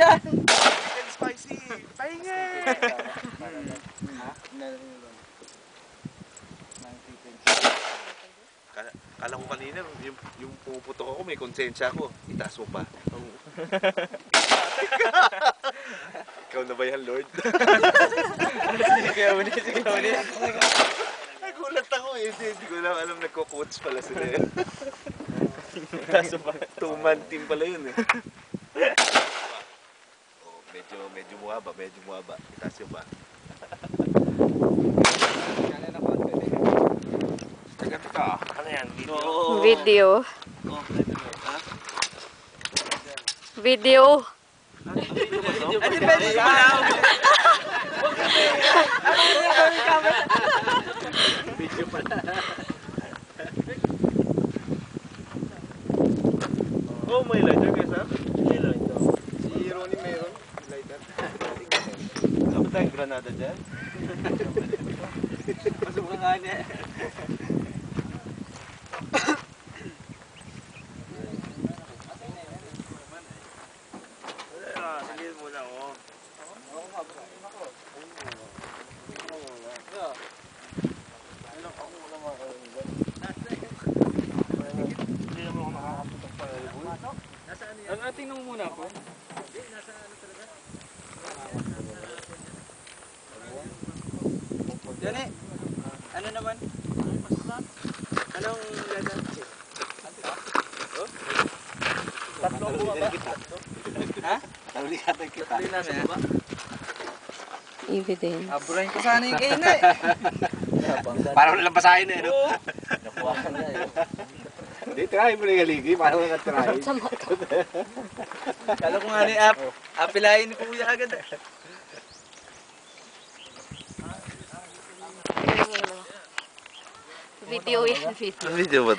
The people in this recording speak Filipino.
dyan. Chicken spicy. Pahingi! Kala ko kanina, yung pumuputok ako, may konsensya ako. Itaas mo pa. Ikaw na ba yan, Lord? Sige ulit. Nagulat ako eh. Hindi ko lang alam, nagko-coach pala sila yun. Two-man team pala yun eh. Oh, medyo muhaba. Itaas yung ba? Ano yan? Video. Video. Video pala. Oh, may lighter kayo, sir? May lighter. Si Ronnie meron. Lighter. Dapat tayong granada dyan. Pasok ka nga niya. Sige muna ako. Tingnan mo muna ako. Yan eh. Ano naman? Anong lada? Tatlong buwa ba? Ha? Naligatan kita. Tatlo namin ha? Evidence. Aburahin ko sana yung kain eh. Parang walang basahin eh, no? Oo. Nakuha ka na eh. Hindi, try mo na yung haligi. Parang walang try. Kala ko nga ni apilayin ni Kuya agad eh. Video yan, video. Video ba to?